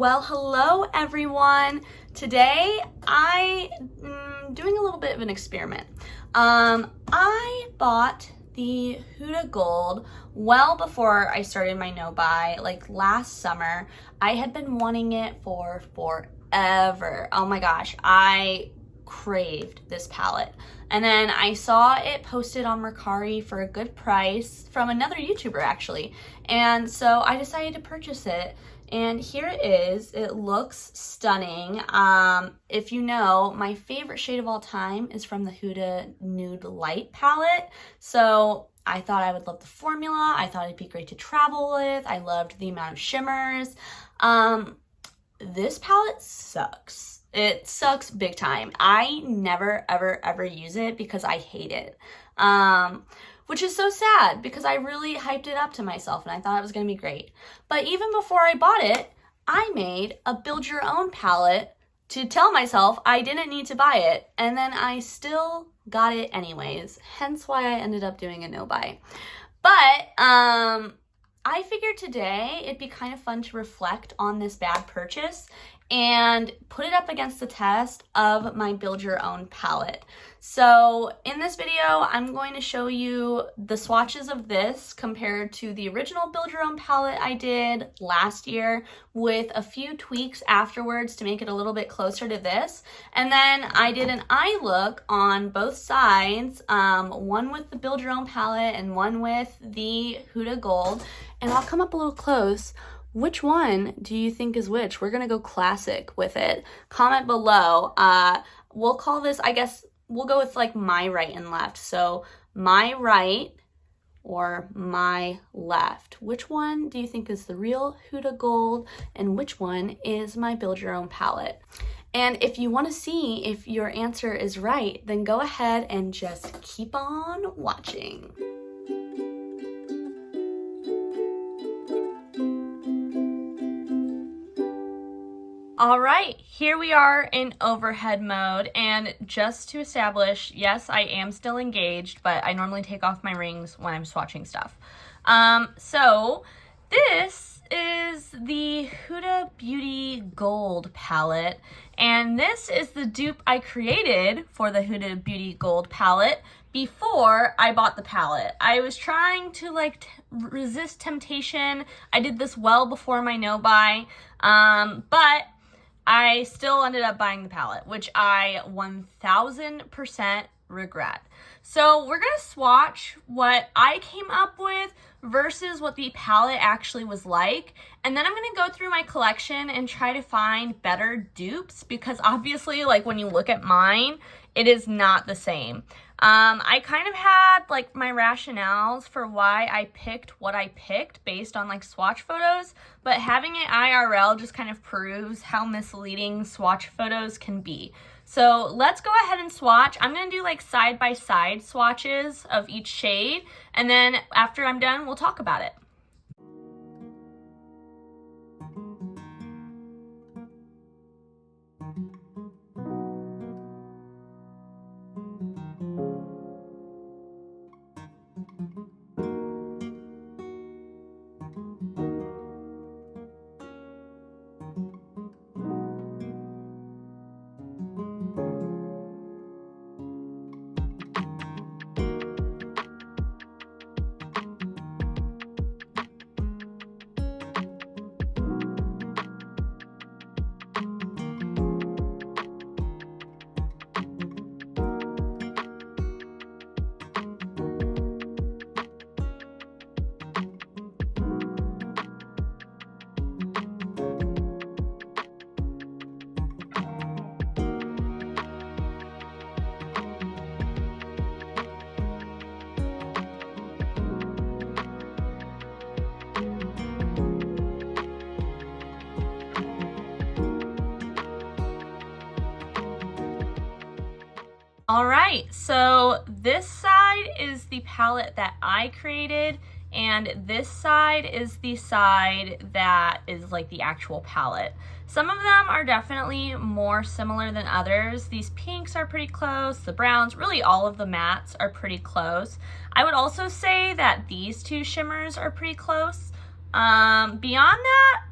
Well, hello everyone. Today I'm doing a little bit of an experiment. I bought the Huda Gold well before I started my no buy, like last summer. I had been wanting it for forever. Oh my gosh, I craved this palette. And then I saw it posted on Mercari for a good price from another YouTuber actually. And so I decided to purchase it. And here it is. It looks stunning. If you know, my favorite shade of all time is from the Huda Nude Light palette. So I thought I would love the formula. I thought it'd be great to travel with. I loved the amount of shimmers. This palette sucks. It sucks big time. I never, ever use it because I hate it. Which is so sad because I really hyped it up to myself and I thought it was going to be great. But even before I bought it, I made a build your own palette to tell myself I didn't need to buy it, and then I still got it anyways. Hence why I ended up doing a no buy. But I figured today it'd be kind of fun to reflect on this bad purchase and put it up against the test of my build your own palette. So in this video, I'm going to show you the swatches of this compared to the original build your own palette I did last year with a few tweaks afterwards to make it a little bit closer to this. And then I did an eye look on both sides, one with the build your own palette and one with the Huda Gold. And I'll come up a little close. Which one do you think is which? We're gonna go classic with it. Comment below. We'll call this, I guess, we'll go with like my right and left. So my right or my left. Which one do you think is the real Huda Gold and which one is my build your own palette? And if you want to see if your answer is right, then go ahead and just keep on watching. All right, here we are in overhead mode, and just to establish, yes, I am still engaged, but I normally take off my rings when I'm swatching stuff. So this is the Huda Beauty Gold palette, and this is the dupe I created for the Huda Beauty Gold palette before I bought the palette. I was trying to resist temptation. I did this well before my no buy, but I still ended up buying the palette, which I 1000% regret. So we're gonna swatch what I came up with versus what the palette actually was like. And then I'm gonna go through my collection and try to find better dupes because obviously, like when you look at mine, it is not the same. I kind of had like my rationales for why I picked what I picked based on like swatch photos, but having it IRL just kind of proves how misleading swatch photos can be. So let's go ahead and swatch. I'm gonna do like side-by-side swatches of each shade, and then after I'm done, we'll talk about it. All right, so this side is the palette that I created, and this side is the side that is like the actual palette. Some of them are definitely more similar than others. These pinks are pretty close, the browns, really all of the mattes are pretty close. I would also say that these two shimmers are pretty close. Beyond that,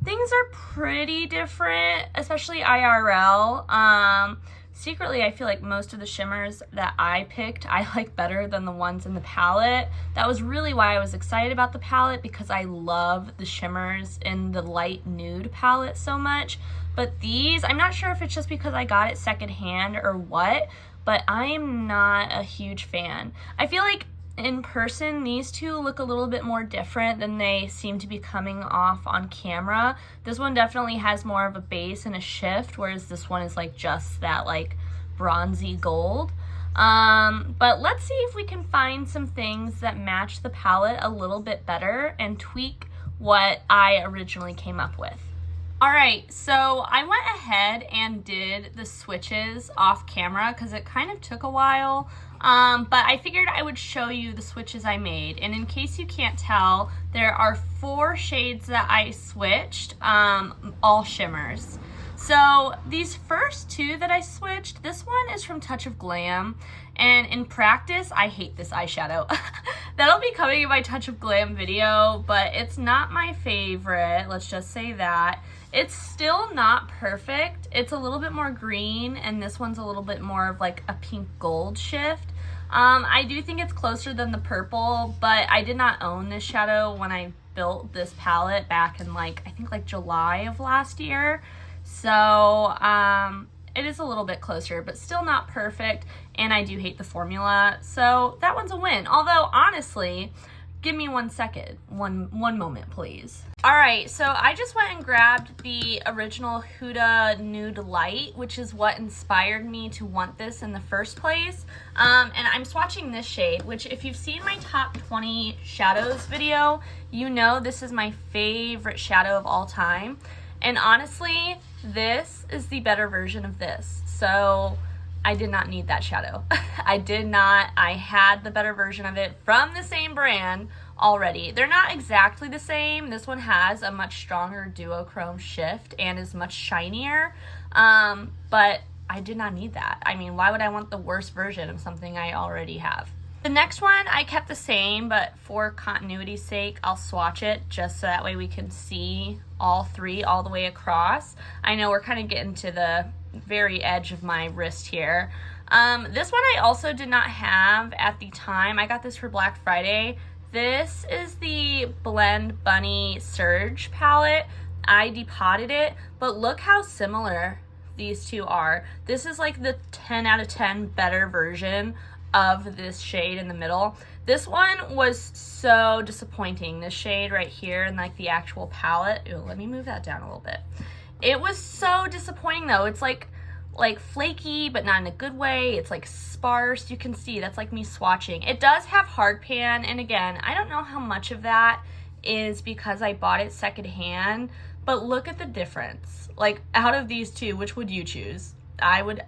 things are pretty different, especially IRL. Secretly, I feel like most of the shimmers that I picked, I like better than the ones in the palette. That was really why I was excited about the palette, because I love the shimmers in the light nude palette so much. But these, I'm not sure if it's just because I got it secondhand or what, but I am not a huge fan. I feel like in person, these two look a little bit more different than they seem to be coming off on camera. This one definitely has more of a base and a shift, whereas this one is like just that like bronzy gold. But let's see if we can find some things that match the palette a little bit better and tweak what I originally came up with. All right, so I went ahead and did the switches off camera because it kind of took a while. But I figured I would show you the switches I made. And in case you can't tell, there are 4 shades that I switched, all shimmers. So these first 2 that I switched, this one is from Touch of Glam. And in practice, I hate this eyeshadow. That'll be coming in my Touch of Glam video, but it's not my favorite, let's just say that. It's still not perfect. It's a little bit more green, and this one's a little bit more of like a pink gold shift. I do think it's closer than the purple, but I did not own this shadow when I built this palette back in I think July of last year. So it is a little bit closer, but still not perfect, and I do hate the formula. So that one's a win. Although honestly, give me 1 second, one moment, please. All right, so I just went and grabbed the original Huda Nude Light, which is what inspired me to want this in the first place. And I'm swatching this shade, which if you've seen my top 20 shadows video, you know this is my favorite shadow of all time. And honestly, this is the better version of this. So I did not need that shadow. I did not. I had the better version of it from the same brand already. They're not exactly the same. This one has a much stronger duochrome shift and is much shinier, but I did not need that. I mean, why would I want the worst version of something I already have? The next one I kept the same, but for continuity's sake, I'll swatch it just so that way we can see all 3 all the way across. I know we're kind of getting to the very edge of my wrist here. This one I also did not have at the time. I got this for Black Friday. This is the Blend Bunny Surge palette. I depotted it, but look how similar these 2 are. This is like the 10 out of 10 better version of this shade in the middle. This one was so disappointing. This shade right here and like the actual palette. Ooh, let me move that down a little bit. It was so disappointing though. It's like flaky, but not in a good way. It's like sparse. You can see that's like me swatching. It does have hard pan, and again, I don't know how much of that is because I bought it secondhand, but look at the difference. Like out of these 2, which would you choose? I would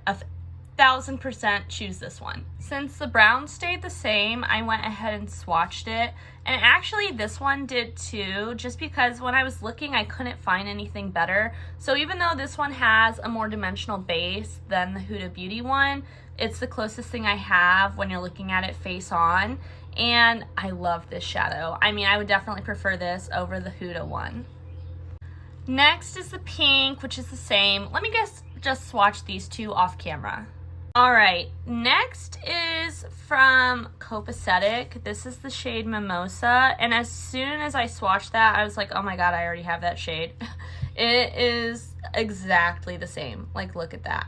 1000% choose this one. Since the brown stayed the same, I went ahead and swatched it. And actually this one did too, just because when I was looking, I couldn't find anything better. So even though this one has a more dimensional base than the Huda Beauty one, it's the closest thing I have when you're looking at it face on. And I love this shadow. I mean, I would definitely prefer this over the Huda one. Next is the pink, which is the same. Let me just swatch these 2 off camera. All right, next is from Copacetic. This is the shade Mimosa, and as soon as I swatched that, I was like, oh my god, I already have that shade. It is exactly the same. Like, look at that.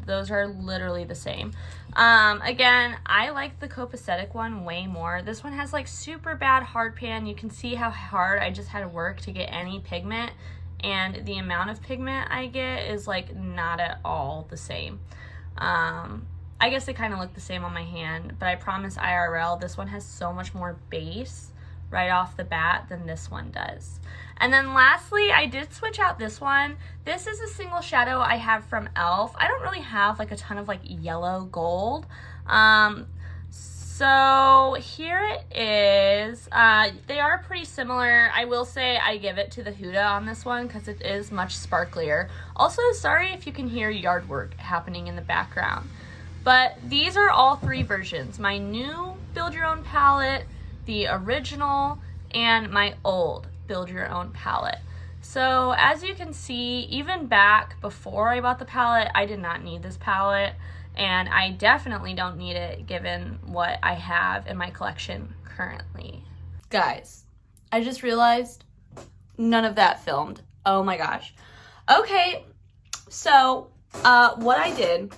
Those are literally the same. Again, I like the Copacetic one way more. This one has like super bad hard pan. You can see how hard I just had to work to get any pigment, and the amount of pigment I get is like not at all the same. I guess they kind of look the same on my hand, but I promise IRL, this one has so much more base right off the bat than this one does. And then lastly, I did switch out this one. This is a single shadow I have from e.l.f. I don't really have like a ton of like yellow gold. So here it is. They are pretty similar. I will say I give it to the Huda on this one because it is much sparklier. Also, sorry if you can hear yard work happening in the background. But these are all 3 versions. My new Build Your Own palette, the original, and my old Build Your Own palette. So as you can see, even back before I bought the palette, I did not need this palette, and I definitely don't need it given what I have in my collection currently. Guys, I just realized none of that filmed. Oh my gosh. Okay, so what I did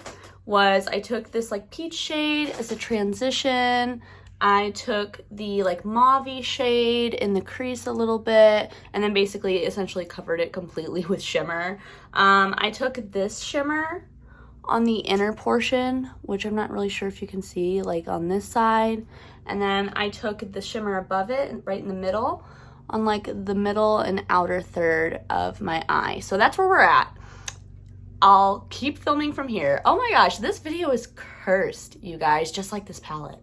was I took this like peach shade as a transition. I took the like mauve shade in the crease a little bit, and then basically essentially covered it completely with shimmer. I took this shimmer on the inner portion, which I'm not really sure if you can see, like on this side. And then I took the shimmer above it, right in the middle, on like the middle and outer third of my eye. So that's where we're at. I'll keep filming from here. Oh my gosh, this video is cursed, you guys, just like this palette.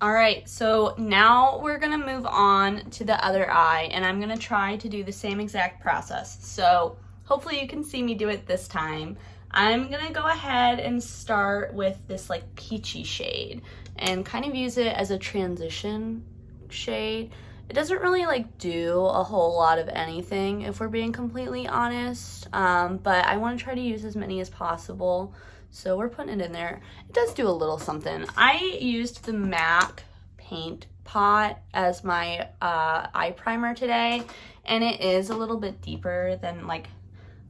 All right, so now we're gonna move on to the other eye, and I'm gonna try to do the same exact process. So hopefully you can see me do it this time. I'm gonna go ahead and start with this like peachy shade and kind of use it as a transition shade. It doesn't really like do a whole lot of anything, if we're being completely honest, but I wanna try to use as many as possible. So we're putting it in there. It does do a little something. I used the MAC paint pot as my eye primer today, and it is a little bit deeper than like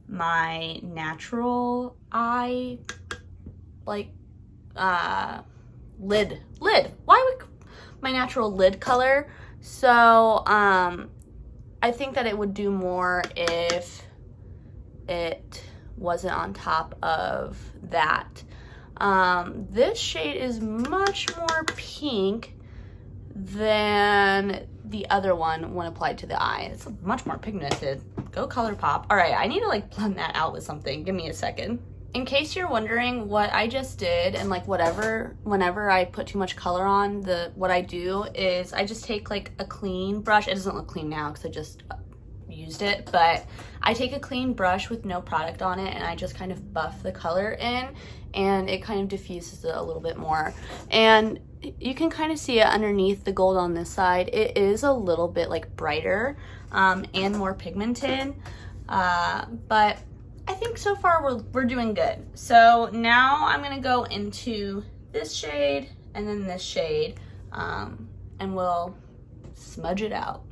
my natural eye, like lid. Why would my natural lid color? So I think that it would do more if it wasn't on top of that. This shade is much more pink than the other one when applied to the eye. It's much more pigmented. Go ColourPop. All right, I need to like blend that out with something. Give me a second. In case you're wondering what I just did, and like whenever I put too much color on, what I do is I just take like a clean brush. It doesn't look clean now because I just used it, but I take a clean brush with no product on it and I just kind of buff the color in, and it kind of diffuses it a little bit more. And you can kind of see it underneath the gold on this side. It is a little bit like brighter and more pigmented, but I think so far we're doing good. So now I'm gonna go into this shade and then this shade, and we'll smudge it out.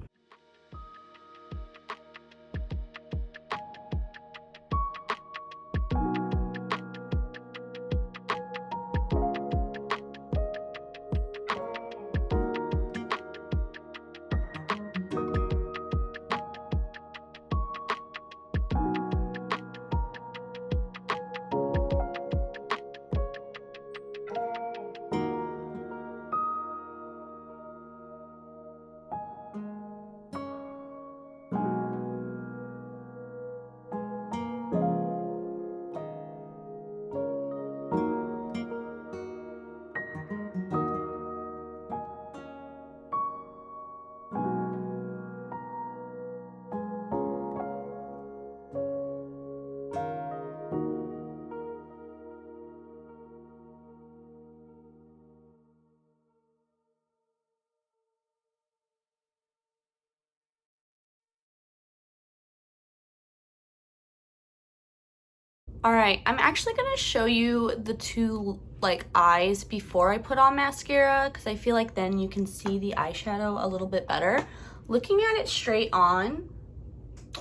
All right, I'm actually gonna show you the two like eyes before I put on mascara, because I feel like then you can see the eyeshadow a little bit better. Looking at it straight on,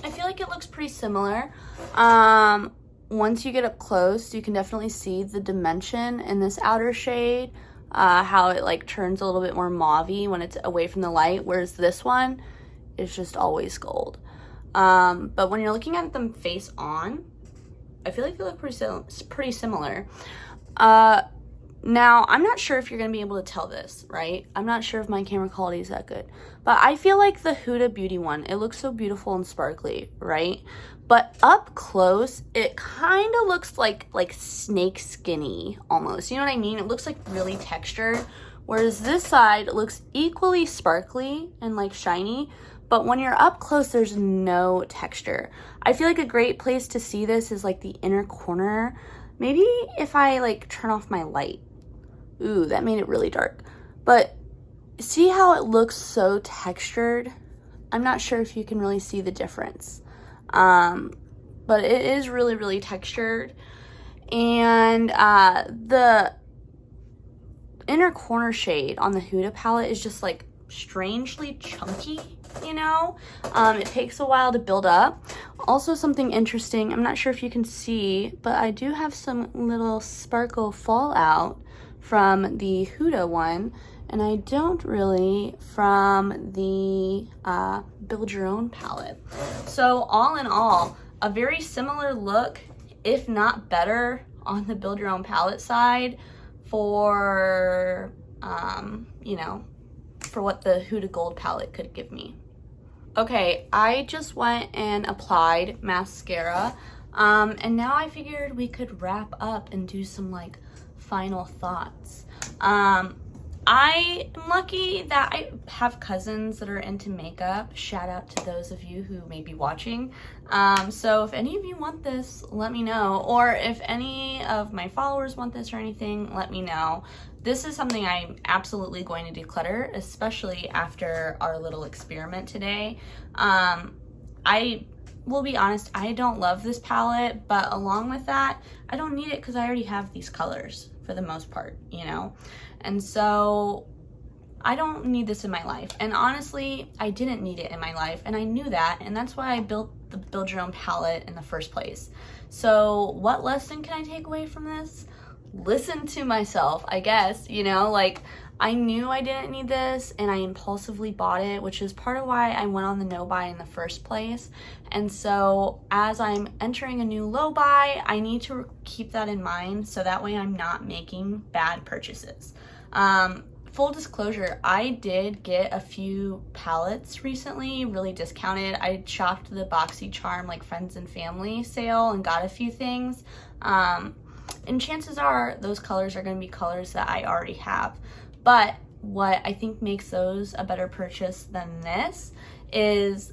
I feel like it looks pretty similar. Once you get up close, you can definitely see the dimension in this outer shade, how it like turns a little bit more mauve-y when it's away from the light, whereas this one is just always gold. But when you're looking at them face on, I feel like they look pretty similar. Now, I'm not sure if you're going to be able to tell this, right? I'm not sure if my camera quality is that good. But I feel like the Huda Beauty one, it looks so beautiful and sparkly, right? But up close, it kind of looks like snake skinny almost. You know what I mean? It looks like really textured. Whereas this side looks equally sparkly and like shiny. But when you're up close, there's no texture. I feel like a great place to see this is like the inner corner. Maybe if I like turn off my light. Ooh, that made it really dark. But see how it looks so textured? I'm not sure if you can really see the difference. But it is really, really textured. And the inner corner shade on the Huda palette is just like strangely chunky, you know? It takes a while to build up. Also something interesting, I'm not sure if you can see, but I do have some little sparkle fallout from the Huda one, and I don't really from the Build Your Own palette. So all in all, a very similar look, if not better, on the Build Your Own palette side for, you know, for what the Huda Gold palette could give me. Okay, I just went and applied mascara, and now I figured we could wrap up and do some like final thoughts. I am lucky that I have cousins that are into makeup. Shout out to those of you who may be watching. So if any of you want this, let me know. Or if any of my followers want this or anything, let me know. This is something I'm absolutely going to declutter, especially after our little experiment today. I will be honest, I don't love this palette, but along with that, I don't need it because I already have these colors for the most part, you know? And so I don't need this in my life. And honestly, I didn't need it in my life, and I knew that, and that's why I built the Build Your Own palette in the first place. So what lesson can I take away from this? Listen to myself, I guess, you know, like I knew I didn't need this and I impulsively bought it, which is part of why I went on the no buy in the first place. And so as I'm entering a new low buy, I need to keep that in mind so that way I'm not making bad purchases. Full disclosure, I did get a few palettes recently, really discounted. I shopped the BoxyCharm like friends and family sale and got a few things. And chances are those colors are going to be colors that I already have. But what I think makes those a better purchase than this is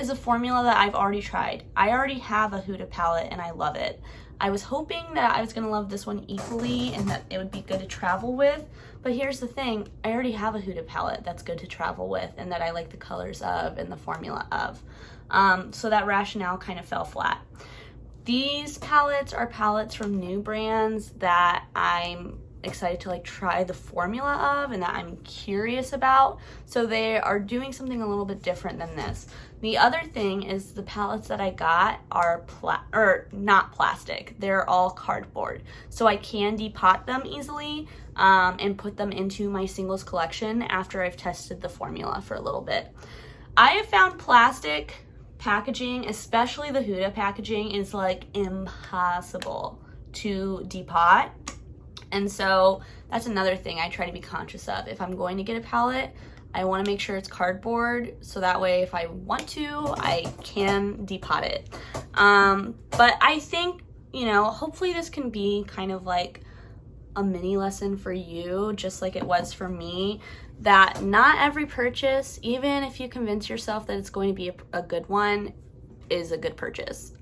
a formula that I've already tried. I already have a Huda palette and I love it. I was hoping that I was going to love this one equally and that it would be good to travel with. But here's the thing, I already have a Huda palette that's good to travel with and that I like the colors of and the formula of. So that rationale kind of fell flat. These palettes are palettes from new brands that I'm excited to like try the formula of and that I'm curious about. So they are doing something a little bit different than this. The other thing is the palettes that I got are not plastic. They're all cardboard. So I can depot them easily and put them into my singles collection after I've tested the formula for a little bit. I have found plastic packaging, especially the Huda packaging, is like impossible to depot. And so that's another thing I try to be conscious of. If I'm going to get a palette, I want to make sure it's cardboard so that way if I want to, I can depot it. But I think, you know, hopefully this can be kind of like a mini lesson for you, just like it was for me, that not every purchase, even if you convince yourself that it's going to be a good one, is a good purchase.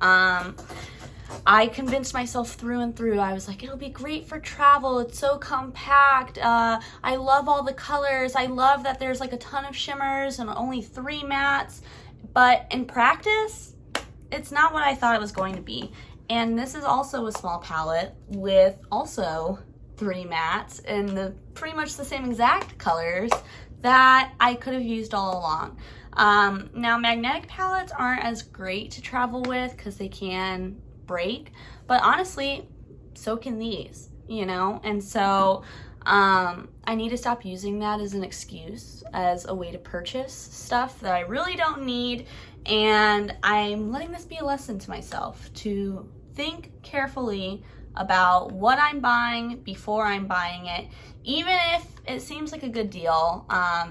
I convinced myself through and through. I was like, it'll be great for travel. It's so compact. I love all the colors. I love that there's like a ton of shimmers and only 3 mattes. But in practice, it's not what I thought it was going to be. And this is also a small palette with also 3 mattes and pretty much the same exact colors that I could have used all along. Now, magnetic palettes aren't as great to travel with because they can break, but honestly, so can these, you know? And so I need to stop using that as an excuse, as a way to purchase stuff that I really don't need. And I'm letting this be a lesson to myself to think carefully about what I'm buying before I'm buying it, even if it seems like a good deal,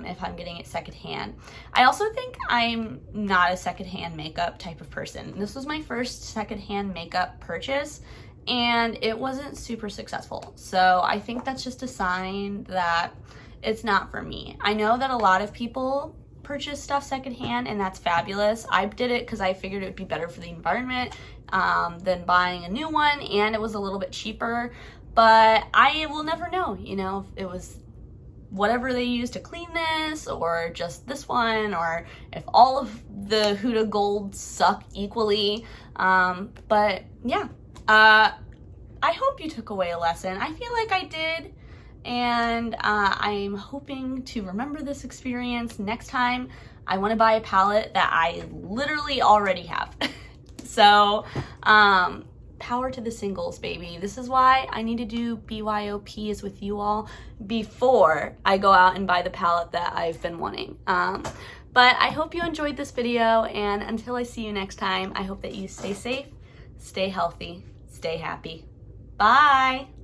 if I'm getting it secondhand. I also think I'm not a secondhand makeup type of person. This was my first secondhand makeup purchase, and it wasn't super successful. So I think that's just a sign that it's not for me. I know that a lot of people purchase stuff secondhand, and that's fabulous. I did it because I figured it would be better for the environment than buying a new one, and it was a little bit cheaper. But I will never know, you know, if it was whatever they used to clean this, or just this one, or if all of the Huda Golds suck equally. But yeah, I hope you took away a lesson. I feel like I did. And I'm hoping to remember this experience next time I want to buy a palette that I literally already have. So, power to the singles, baby. This is why I need to do BYOPs with you all before I go out and buy the palette that I've been wanting. But I hope you enjoyed this video, and until I see you next time, I hope that you stay safe, stay healthy, stay happy. Bye!